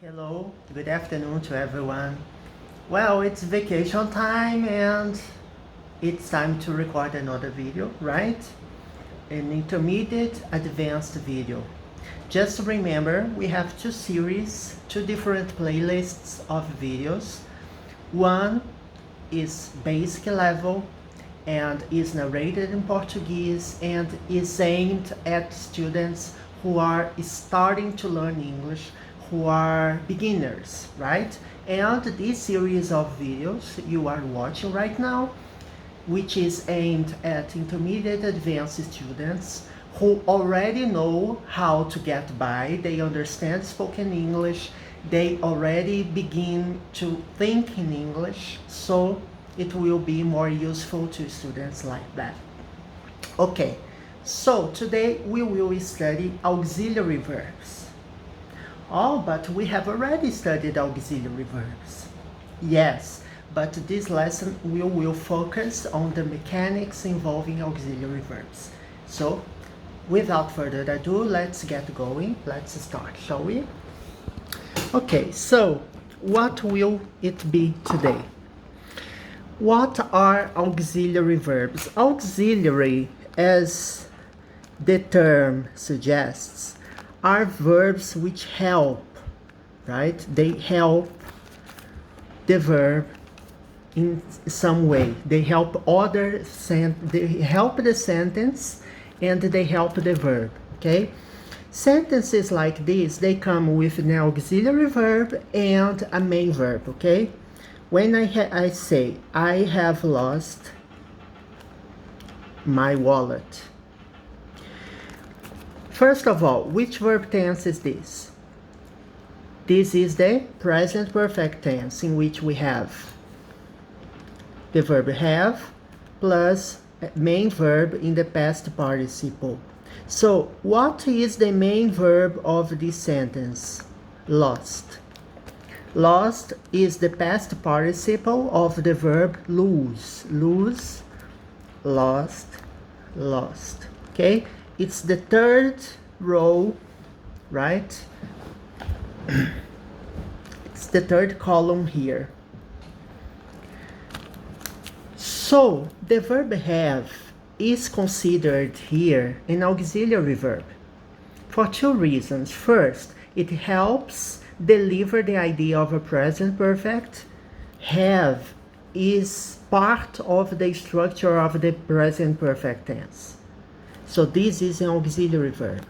Hello, good afternoon to everyone. Well, it's vacation time and it's time to record another video, right? An intermediate advanced video. Just remember, we have two series, two different playlists of videos. One is basic level and is narrated in Portuguese and is aimed at students who are starting to learn English, who are beginners, right? And this series of videos you are watching right now, which is aimed at intermediate advanced students who already know how to get by, they understand spoken English, they already begin to think in English, so it will be more useful to students like that. Okay, so today we will study auxiliary verbs. Oh, but we have already studied auxiliary verbs. Yes, but this lesson we will focus on the mechanics involving auxiliary verbs. So, without further ado, let's get going. Let's start, shall we? Okay, so what will it be today? What are auxiliary verbs? Auxiliary, as the term suggests, are verbs which help, right? They help the verb in some way. They help they help the sentence and they help the verb, okay? Sentences like this, they come with an auxiliary verb and a main verb, okay? When I say, I have lost my wallet. First of all, which verb tense is this? This is the present perfect tense, in which we have the verb have plus main verb in the past participle. So, what is the main verb of this sentence? Lost. Lost is the past participle of the verb lose. Lose, lost, lost. Okay? It's the third row, right? It's the third column here. So, the verb have is considered here an auxiliary verb for two reasons. First, it helps deliver the idea of a present perfect. Have is part of the structure of the present perfect tense. So this is an auxiliary verb.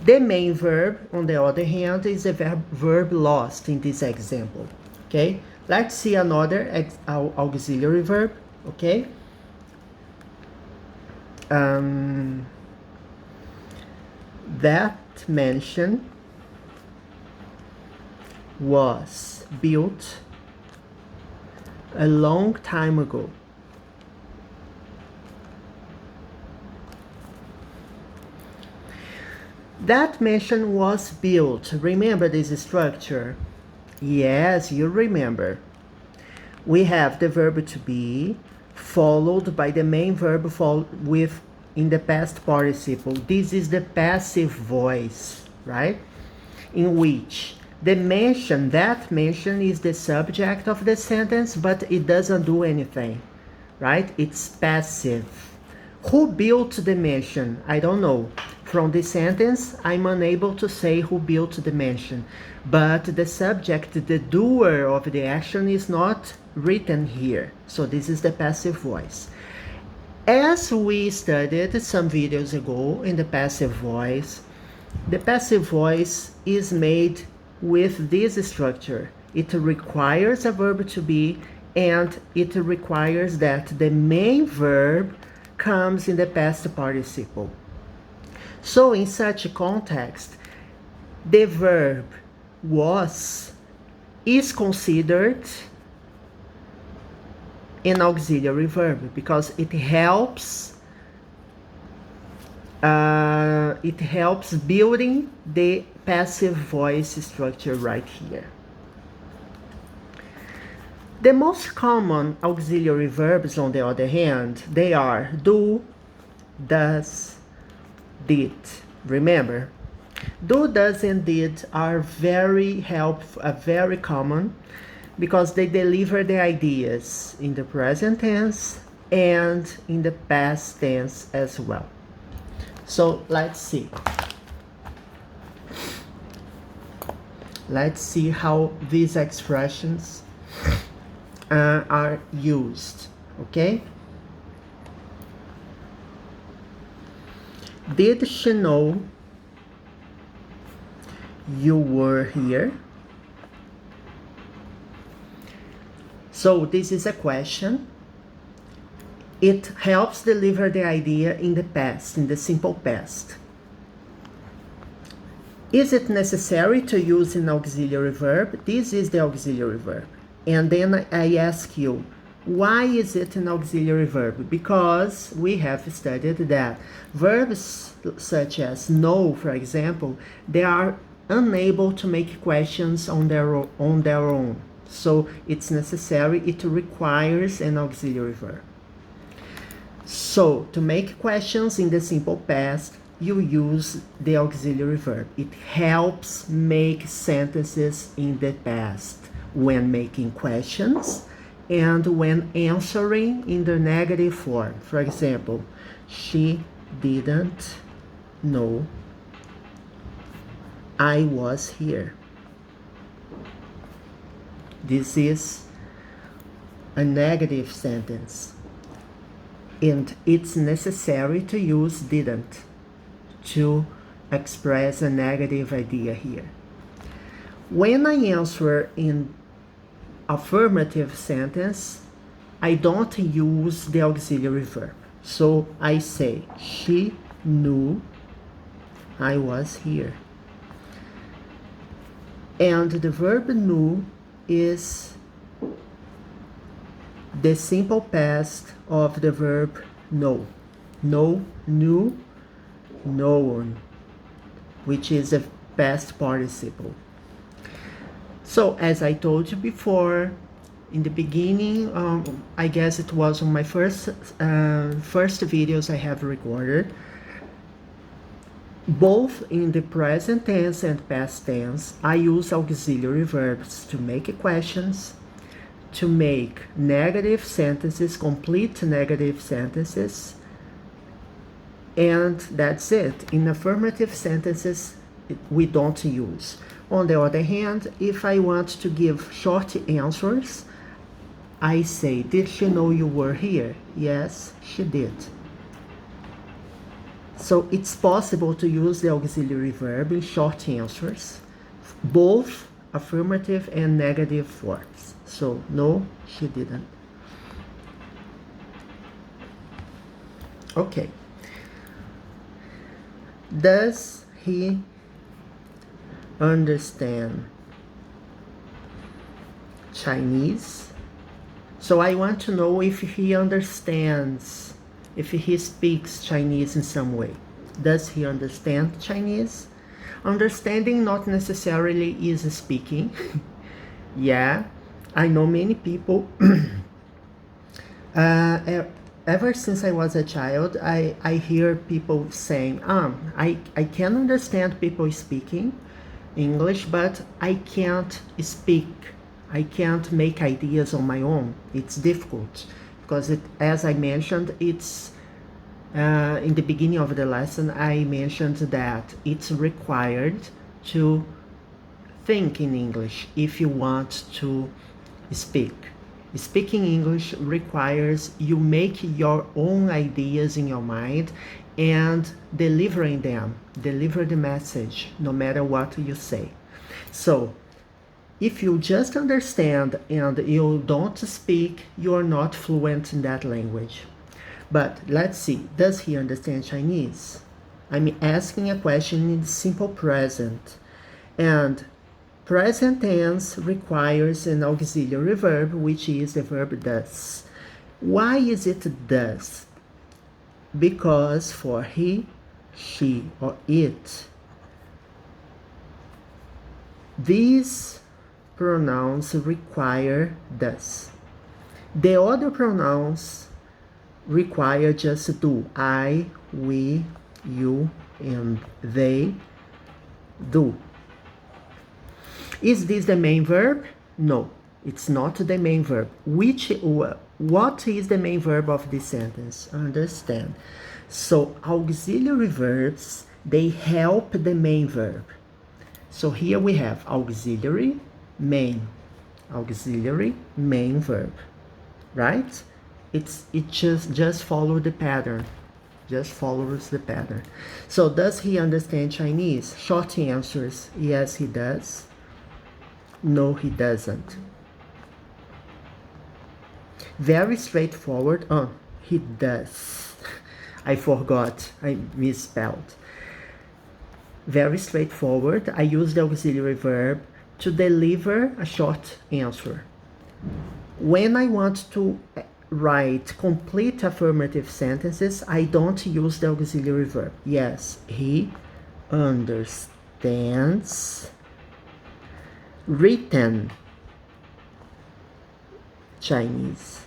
The main verb, on the other hand, is a verb lost in this example. Okay? Let's see another auxiliary verb. Okay? That mansion was built a long time ago. That mansion was built. Remember this structure? Yes, you remember. We have the verb to be followed by the main verb in the past participle. This is the passive voice, right? In which that mention is the subject of the sentence, but it doesn't do anything, right? It's passive. Who built the mansion? I don't know. From this sentence, I'm unable to say who built the mansion. But the subject, the doer of the action, is not written here. So this is the passive voice. As we studied some videos ago in the passive voice is made with this structure. It requires a verb to be, and it requires that the main verb comes in the past participle. So in such a context, the verb was is considered an auxiliary verb because it helps building the passive voice structure right here. The most common auxiliary verbs, on the other hand, they are do, does, did. Remember, Do, does, and did are very helpful, very common, because they deliver the ideas in the present tense and in the past tense as well. So let's see. Let's see how these expressions are used, okay? Did she know you were here? So this is a question. It helps deliver the idea in the past, in the simple past. Is it necessary to use an auxiliary verb? This is the auxiliary verb. And then I ask you, why is it an auxiliary verb? Because we have studied that verbs such as know, for example, they are unable to make questions on their own. So it's necessary, it requires an auxiliary verb. So to make questions in the simple past, you use the auxiliary verb. It helps make sentences in the past when making questions and when answering in the negative form. For example, she didn't know I was here. This is a negative sentence, and it's necessary to use didn't to express a negative idea here. When I answer in affirmative sentence, I don't use the auxiliary verb. So I say, she knew I was here. And the verb knew is the simple past of the verb know. Know, knew, known, which is a past participle. So as I told you before, in the beginning, I guess it was on my first videos I have recorded, both in the present tense and past tense, I use auxiliary verbs to make questions, to make negative sentences, complete negative sentences, and that's it. In affirmative sentences, we don't use. On the other hand, if I want to give short answers, I say, did she know you were here? Yes, she did. So it's possible to use the auxiliary verb in short answers, both affirmative and negative forms. So, no, she didn't. Okay. Does he understand Chinese? So I want to know if he understands, if he speaks Chinese in some way. Does he understand Chinese? Understanding not necessarily is speaking. Yeah, I know many people. Ever since I was a child, I hear people saying, I can understand people speaking English, but I can't speak. I can't make ideas on my own. It's difficult because, as I mentioned, it's in the beginning of the lesson, I mentioned that it's required to think in English if you want to speak. Speaking English requires you make your own ideas in your mind and delivering them, deliver the message, no matter what you say. So, if you just understand and you don't speak, you're not fluent in that language. But let's see, does he understand Chinese? I'm asking a question in simple present. And present tense requires an auxiliary verb, which is the verb does. Why is it does? Because for he, she, or it, these pronouns require does. The other pronouns require just do. I, we, you, and they. do. Is this the main verb? No, it's not the main verb. What is the main verb of this sentence? Understand. So auxiliary verbs, they help the main verb. So here we have auxiliary, main verb, right? It just follows the pattern. Just follows the pattern. So does he understand Chinese? Short answers, yes he does. No he doesn't. Very straightforward. Oh, he does. I forgot, I misspelled. Very straightforward. I use the auxiliary verb to deliver a short answer. When I want to write complete affirmative sentences, I don't use the auxiliary verb. Yes, he understands written Chinese.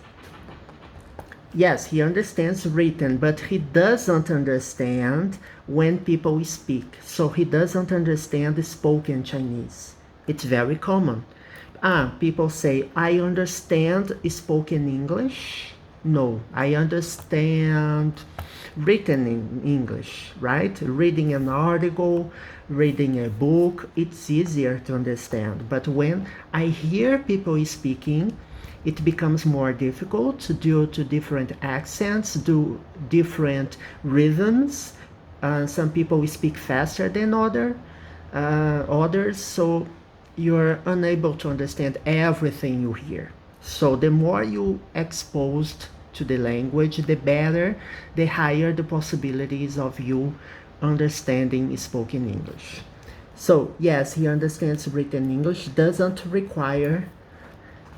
Yes, he understands written, but he doesn't understand when people speak. So he doesn't understand spoken Chinese. It's very common. People say, I understand spoken English. No, I understand written in English, right? Reading an article, reading a book, it's easier to understand. But when I hear people speaking, it becomes more difficult due to different accents, different rhythms. Some people speak faster than others, so you're unable to understand everything you hear. So the more you exposed to the language, the better, the higher the possibilities of you understanding spoken English. So yes, he understands written English, doesn't require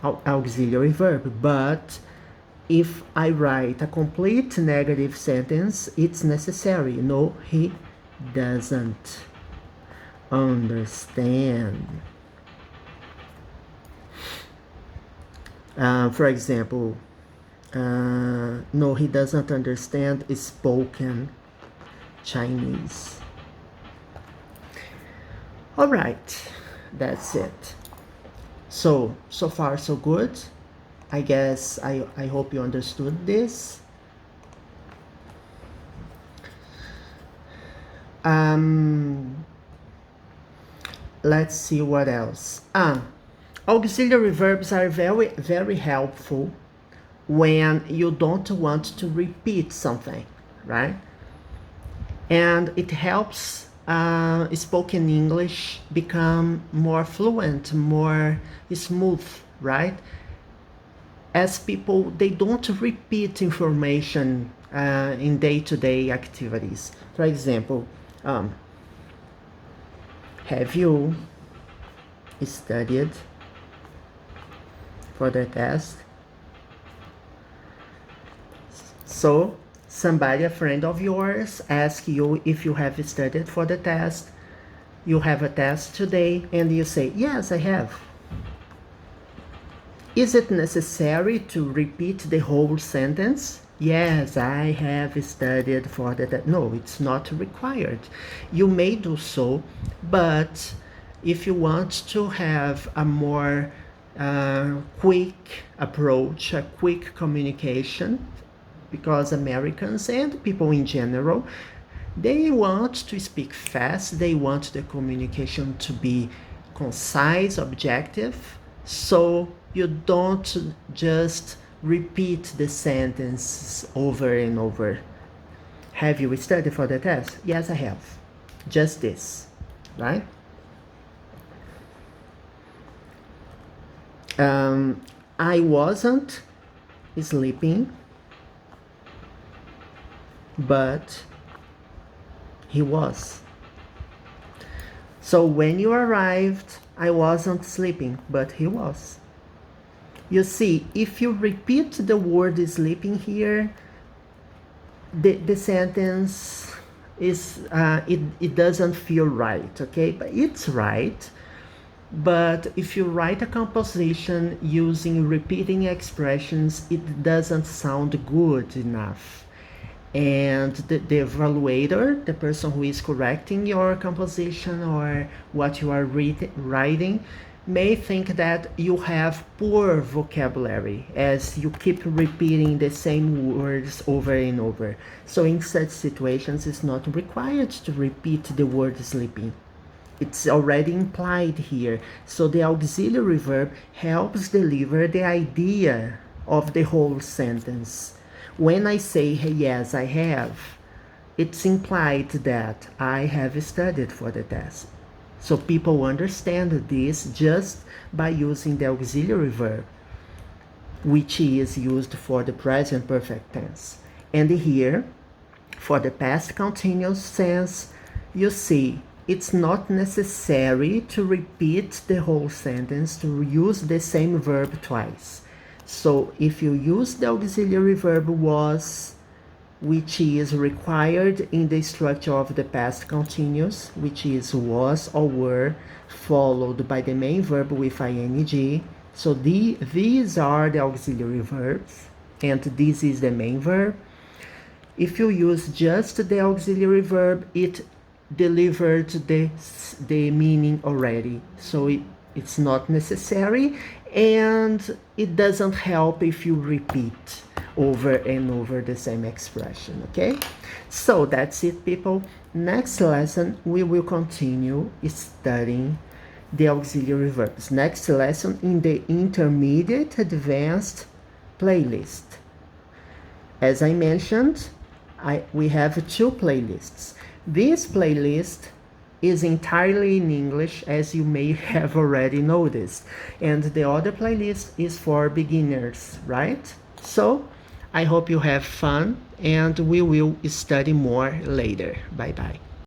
auxiliary verb, but if I write a complete negative sentence, it's necessary. No, he doesn't understand. For example, no, he doesn't understand spoken Chinese. All right, that's it. So far so good. I guess I hope you understood this. Let's see what else. Auxiliary verbs are very, very helpful when you don't want to repeat something, right? And it helps spoken English become more fluent, more smooth, right? As people, they don't repeat information in day-to-day activities. For example, have you studied for the test? So somebody, a friend of yours, asks you if you have studied for the test. You have a test today, and you say, yes, I have. Is it necessary to repeat the whole sentence? Yes, I have studied for the test. No, it's not required. You may do so, but if you want to have a more quick approach, a quick communication, because Americans and people in general, they want to speak fast, they want the communication to be concise, objective, so you don't just repeat the sentence over and over. Have you studied for the test? Yes, I have. Just this, right? I wasn't sleeping, but he was. So when you arrived, I wasn't sleeping, but he was. You see, if you repeat the word sleeping here, the sentence is, it doesn't feel right, okay? But it's right. But if you write a composition using repeating expressions, it doesn't sound good enough. And the evaluator, the person who is correcting your composition or what you are writing, may think that you have poor vocabulary as you keep repeating the same words over and over. So in such situations, it's not required to repeat the word sleeping. It's already implied here. So the auxiliary verb helps deliver the idea of the whole sentence. When I say, hey, yes, I have, it's implied that I have studied for the test. So people understand this just by using the auxiliary verb, which is used for the present perfect tense. And here, for the past continuous tense, you see, it's not necessary to repeat the whole sentence to use the same verb twice. So if you use the auxiliary verb was, which is required in the structure of the past continuous, which is was or were, followed by the main verb with ing. So these are the auxiliary verbs, and this is the main verb. If you use just the auxiliary verb, it delivered the meaning already. So it's not necessary, and it doesn't help if you repeat over and over the same expression, okay? So that's it, people. Next lesson, we will continue studying the auxiliary verbs. Next lesson in the intermediate advanced playlist. As I mentioned, we have two playlists. This playlist is entirely in English, as you may have already noticed, and the other playlist is for beginners, right? So I hope you have fun, and we will study more later. Bye bye.